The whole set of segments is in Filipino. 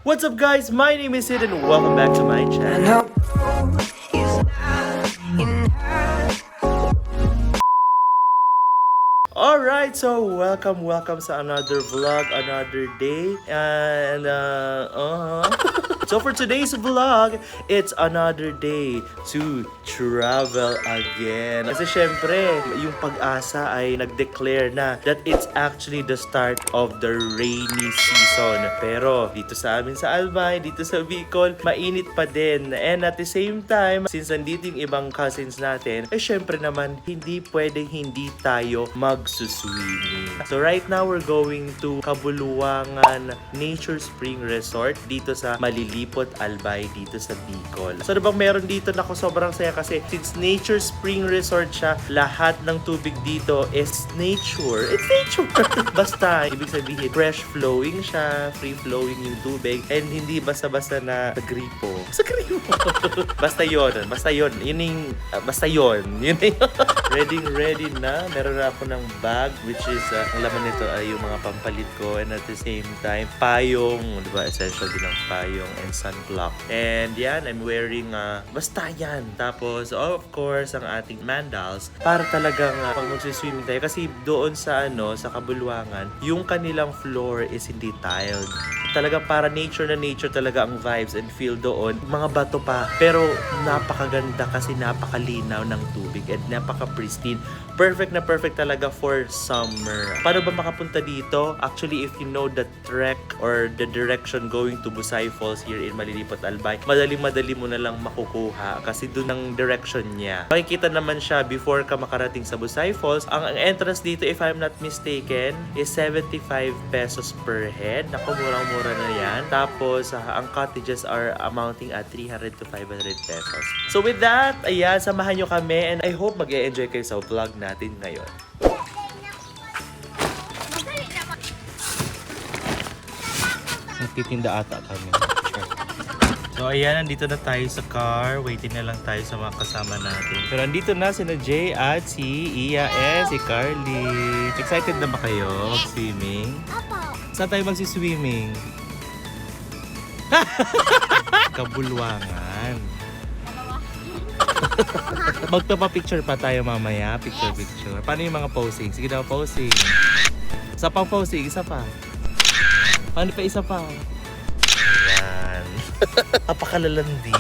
What's up guys, my name is Sid and welcome back to my channel. Alright, so welcome sa another vlog, another day, and so for today's vlog, it's another day to travel again. Kasi syempre, yung Pag-asa ay nag-declare na that it's actually the start of the rainy season. Pero dito sa amin sa Albay, dito sa Bicol, mainit pa din. And at the same time, since nandito yung ibang cousins natin, eh syempre naman, hindi pwedeng hindi tayo magsuswimming. So right now, we're going to Kabuluangan Nature Spring Resort dito sa Malilipot, Albay, dito sa Bicol. So ano bang meron dito? Naku, sobrang saya kasi since Nature Spring Resort siya, lahat ng tubig dito is nature. It's nature! Basta, ibig sabihin, fresh flowing siya, free flowing yung tubig, and hindi basta-basta na sa gripo. Sa gripo! Basta yun. Yun yung, basta yun. Yun yung ready na. Meron na ako ng bag, which is, ang laman nito ay yung mga pampalit ko, and at the same time, payong, di ba, essential din ang payong, and sunblock. And yan, I'm wearing, basta yan. Tapos, of course, ang ating mandals, para talagang pag magsiswimming tayo. Kasi doon sa, sa Kabuluangan, yung kanilang floor is hindi tiled. Talagang para nature na nature talaga ang vibes and feel doon. Mga bato pa. Pero napakaganda kasi napakalinaw ng tubig and napaka-pristine. Perfect na perfect talaga for summer. Paano ba makapunta dito? Actually, if you know the trek or the direction going to Busay Falls here in Malilipot, Albay, madali mo na lang makukuha kasi doon ang direction niya. Makikita naman siya before ka makarating sa Busay Falls. Ang entrance dito, if I'm not mistaken, is 75 pesos per head. Naku, murang-mura na yan. Tapos, ang cottages are amounting at 300 to 500 pesos. So with that, ayan, samahan nyo kami and I hope mag-e-enjoy kayo sa vlog natin ngayon. Nagtitinda ata kami. So ayan, nandito na tayo sa car. Waiting na lang tayo sa mga kasama natin. Pero andito na sina Jay at si Iya and si Carly. Excited na ba kayo mag-swimming? Saan tayo magsiswimming? Kabuluangan. Magpapapicture pa tayo mamaya. Picture. Paano yung mga posing? Sige daw, posing. Isa pang posing, isa pa. Paano pa isa pa? Ayan. Apakalalandi.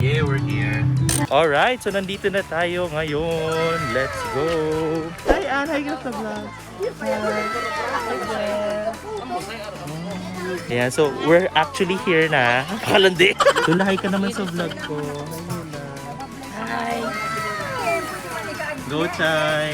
Yeah, we're here. Alright, so nandito na tayo ngayon. Let's go! Hi, Ann! Hi, ka sa vlog! Yeah, so we're actually here na. Kalandi! So, lahay ka naman sa vlog ko. Hi! Go, Chay!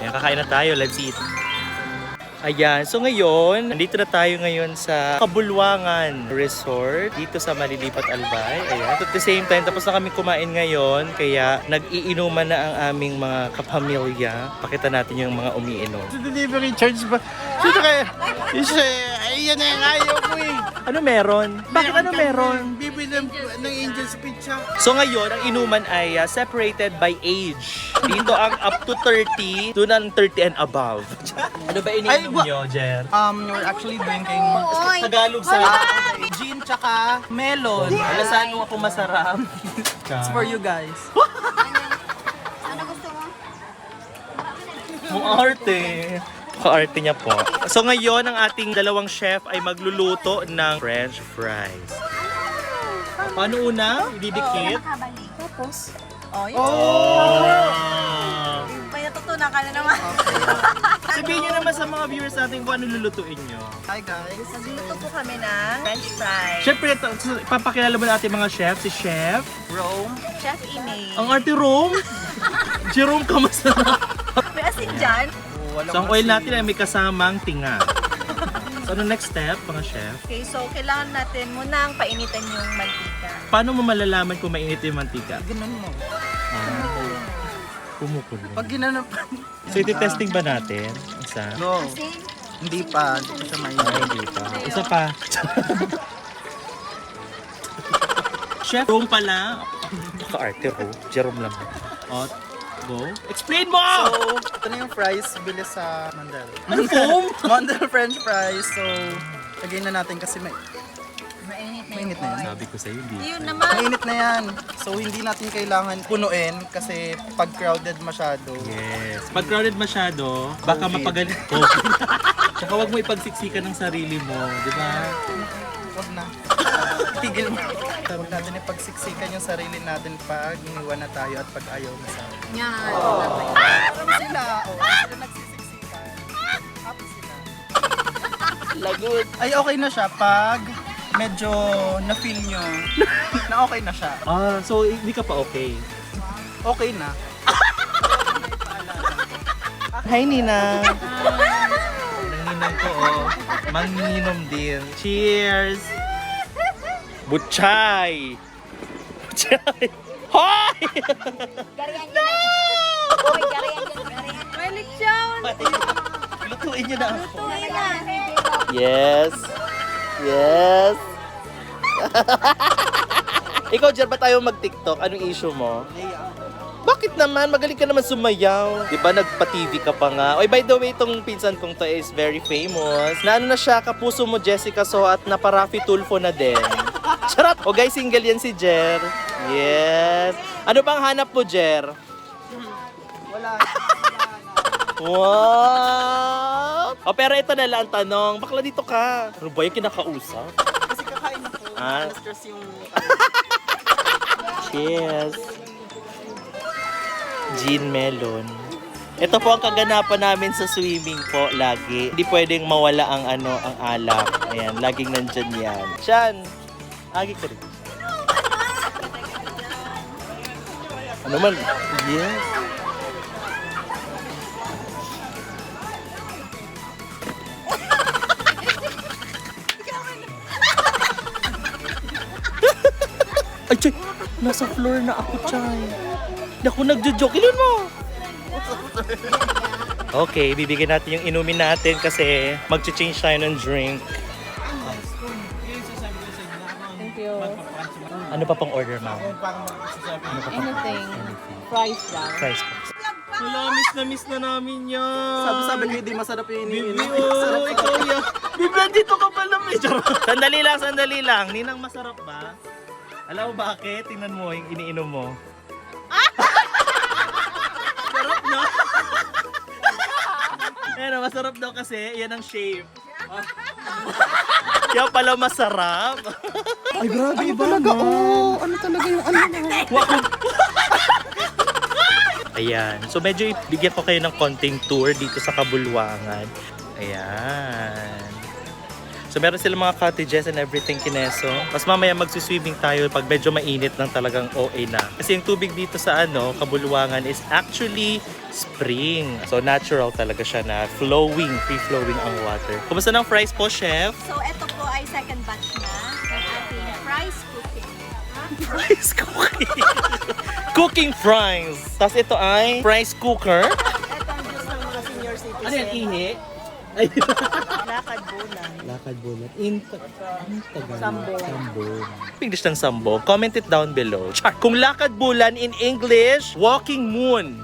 Kakain na tayo, let's eat. Ayan, so ngayon, nandito na tayo ngayon sa Kabuluangan Resort dito sa Malilipot, Albay. Ayan, at the same time, tapos na kami kumain ngayon, kaya nag-iinuman na ang aming mga kapamilya. Pakita natin yung mga umiinom. Sa delivery charge ba? Sino kaya? Ayan na yung ayaw ko eh. Ano meron? Bakit ano meron? Bibili ng Angel's Pizza. So ngayon, ang inuman ay separated by age. Dito ang up to 30, doon ang 30 and above. Ano ba iniinom nyo, Jer? We're actually drinking Tagalog sa... gin tsaka melon. Alasaan mo ako masarap. It's for you guys. Ano gusto mo? Muarte. Kaarte niya po. So ngayon, ang ating dalawang chef ay magluluto ng French fries. Paano una? Ididikit? Nakabalik. Tapos? Oh, Oh! May natutunan ka na naman. Sabihin nyo naman sa mga viewers natin kung ano lulutuin nyo. Hi guys. Nagluto po kami ng French fries. Siyempre, papakilala mo natin mga chef. Si Chef. Rome. Chef Ime. Ang arte Rome. Jerome Kamasarap. May asin dyan. So, ang oil natin ay may kasamang tinga. So, ano next step, mga chef? Okay, so kailangan natin munang painitan yung mantika. Paano mo malalaman kung mainit yung mantika? Ganun mo. Kumukulo. Pag ginanon pa. So, iti-testing ba natin? Isa? No. Kasi, Hindi pa. Hindi pa siya Ay, mainit. hindi pa. Isa pa. Chef, Rome pala. Baka-arte Rome. Jerome lang. O, go. Explain mo! So, ito na yung fries. Bili sa Mandel. Ano foam? Mandel French fries. So, lagay na natin kasi mainit na yan. Sabi ko sa'yo, hindi. yun naman. Mainit na yan. So, hindi natin kailangan punuin kasi pag crowded masyado. Yes. Pag crowded masyado, baka COVID. mapagalit ko. Tsaka huwag mo ipagsiksikan ng sarili mo, di ba? Huwag na. Tigil mo. Huwag natin ipagsiksikan yung sarili natin pag iniwan na tayo at pag ayaw na sa atin. Yan. Parang sila. Sila nagsisiksikan. Happy sila. Lagot. Ay, okay na siya pag medyo na-feel nyo na okay na siya. Ah, so hindi ka pa okay? Okay na. Hi, Nina. Nanginang ko, oh. Manginom din. Cheers! Butchay! Butchay! Hoy! Gariyan yan. Hoy, gariyan yan. Gariyan. May lechon. Lutuin niyo na ako. Tuloy na. Yes! Yes! Ikaw, Jer, ba tayo mag-TikTok? Anong issue mo? Bakit naman? Magaling ka naman sumayaw. Di ba nagpa-TV ka pa nga? Oy, by the way, itong pinsan kong to is very famous. Na ano na siya, kapuso mo Jessica So at naparafi Tulfo na din. Charot! O guys, single yan si Jer. Yes! Ano bang hanap mo, Jer? Wala. Wow! O, pero ito na lang ang tanong. Bakla dito ka. Ano ba yung kinakausap? Kasi kakain ako. Ah. Stress yung... Cheers! Gin melon. Ito po ang kaganapan namin sa swimming po lagi. Hindi pwedeng mawala ang ang alak. Ayan, laging nandyan yan. Siyan! Agi ka rin. Ano man? Yes! Ay, Chay! Nasa floor na ako, Chay. Hindi ako nagjo-joke. Ilan mo? Okay, bibigyan natin yung inumin natin kasi mag-change tayo ng drink. Thank you. Ano pa pang order, ma'am? Anything. Fries lang. Fries po. Wala, miss na namin yan. Sabi-sabi ko hindi masarap yung iniinom. Bibi, oh, ikaw yan. Bibi, dito ka pala, may charot. Sandali lang. Ninang, masarap ba? Alam mo bakit? Tingnan mo yung iniinom mo. Sarap na. Ayan, masarap daw kasi. Yan ang shape. Kaya pala masarap. Ay, grabe. Ano talaga? Oh, ano talaga yung ano na? Ayan. So medyo ibigyan ko kayo ng konting tour dito sa Kabulwangan. Ayan. So meron silang mga cottages and everything kineso. Mas mamaya magsuswimming tayo pag medyo mainit ng talagang OA na. Kasi yung tubig dito sa Kabulwangan is actually spring. So natural talaga siya na flowing, free-flowing ang water. Kumusta ng fries po, chef? So, ito po ay second batch na ng ating fries cooking. Fries cooking. Cooking fries. Tapos ito ay fries cooker. Ito ang juice ng mga senior citizen. Ano yan, ihi? Ay, Lakad bulan. lakad bulat. In Tagalog. Sambong. Sambong. English ng sambong. Comment it down below. Char. Kung lakad bulan in English, walking moon.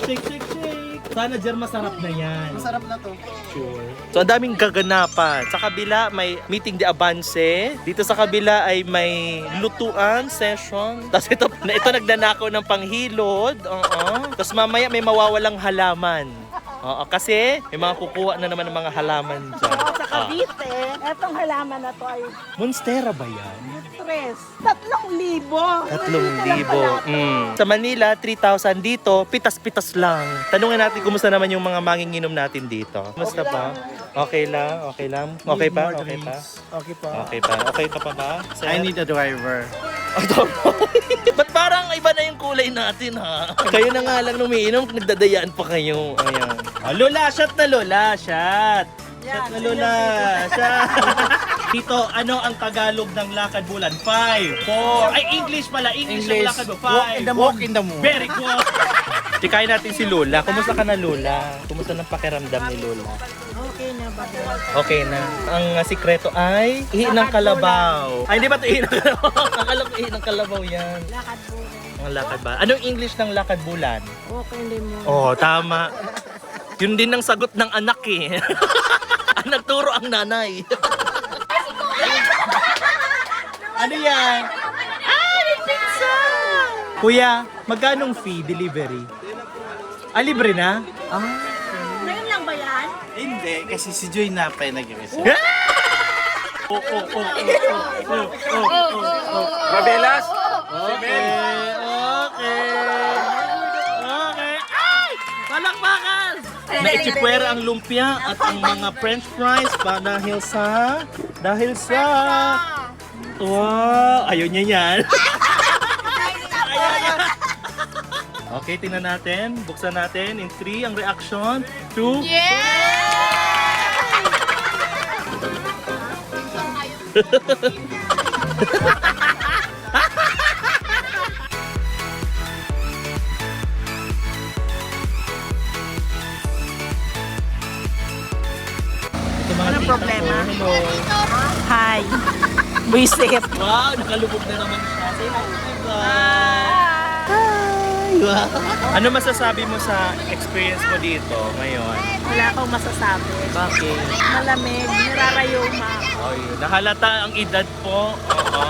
Shake, shake, shake. Sana, Jer, masarap na yan. Masarap na to. Sure. So, ang daming gaganapan. Sa kabila, may meeting de avance. Dito sa kabila ay may lutuan session. Tapos ito nagdanakaw ng panghilod. Tapos mamaya may mawawalang halaman. Oo, kasi may mga kukuha na naman ng mga halaman dyan. Sa Cavite, etong halaman na to ay Monstera ba yan? Tres. 3,000. 3,000. Sa Manila, 3,000 dito, pitas-pitas lang. Tanungin natin kumusta naman yung mga manginginom natin dito. Kumusta pa? Okay lang? Okay lang? Okay pa? Okay pa? Okay pa. Okay pa? Okay ka pa ba? Sir? I need a driver. Ba't parang iba na yung kulay natin, ha? Kayo na nga lang umiinom, nagdadayaan pa kayo. Ayan. Oh, Lola, shot na Lola, shot. Shot na Lola, shot. Tito, ano ang Tagalog ng lakad bulan? 5, 4, ay English pala, English ng lakad bulan. 5, Walk in the moon. Very good. Tikain natin si Lola. Kumusta ka na Lola? Kumusta ng pakiramdam ni Lola? Okay na ba? Okay na. Ang sikreto ay ihi ng kalabaw. Ay, hindi ba ito ihi ng kalabaw? Akala ko ihi ng kalabaw yan. Lakad bulan. Ang lakad ba? Anong English ng lakad bulan? Okay din mo. Oh, tama. Yun din ang sagot ng anak eh. Ang nagturo ang nanay. Ano yan? Kuya, magkanong fee delivery? Ah, libre na? Ngayon lang ba yan? Hindi, kasi si Joy na pa yung nag-reserve. Mabelas? Okay. Ay! Palakpakan! Naitsipwera ang lumpia at ang mga french fries pa dahil sa wow, ayaw niya yan. Ayaw niya. Okay, tingnan natin. Buksan natin. In 3, ang reaction. 2. Anong problema? Hello. Hi. Visit. Wow, nakalubog na naman siya. Say hi, Wow. Ano masasabi mo sa experience mo dito ngayon? Wala akong masasabi. Bakit? Malamig, nirarayuma. Ay, nahalata ang edad po. Oo.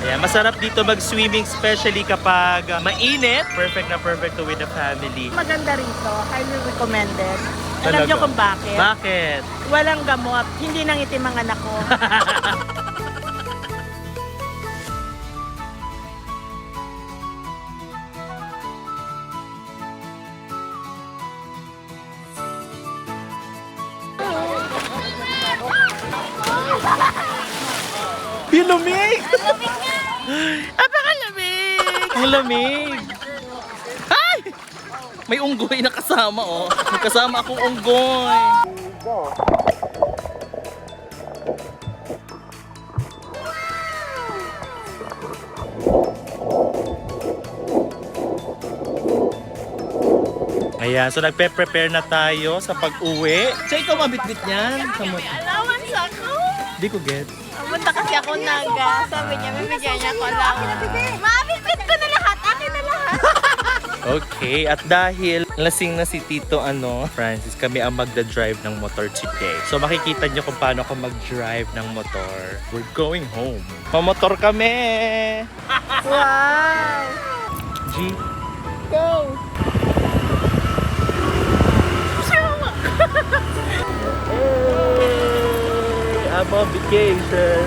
Ayan, masarap dito mag-swimming, especially kapag mainit. Perfect na perfect to with the family. Maganda rito. Highly recommended. Alam Talaga? niyo kung bakit? Bakit? Walang gamot. Hindi nang itim ang anak ko. Yung lamig! Apakalamig! Ang lamig! Ay! May unggoy na kasama, oh. May kasama akong unggoy. Ayan, so nagpe-prepare na tayo sa pag-uwi. So ikaw mabitbit niyan? Allowance ako. Di ko get. Pumunta kasi ako naga. Sabi niya, bibigyan niya ako allowance. Mabibit ko na lahat. Akin na lahat. Okay, at dahil lasing na si Tito Francis, kami ang magda-drive ng motor today. So makikita nyo kung paano ako mag-drive ng motor. We're going home. Pamotor kami! Wow! G. Go! Hey, I'm on vacation.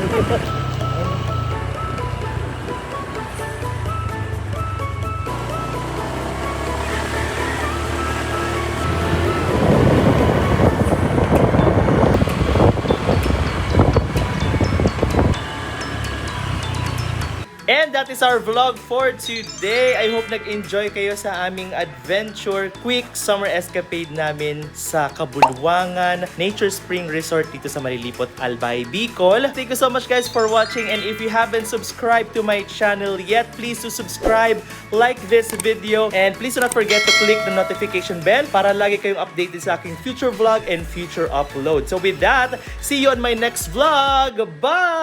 And that is our vlog for today. I hope nag-enjoy kayo sa aming adventure, quick summer escapade namin sa Kabuluangan Nature Spring Resort dito sa Malilipot, Albay, Bicol. Thank you so much guys for watching, and if you haven't subscribed to my channel yet, please do subscribe, like this video, and please do not forget to click the notification bell para lagi kayong updated sa aking future vlog and future upload. So with that, see you on my next vlog. Bye!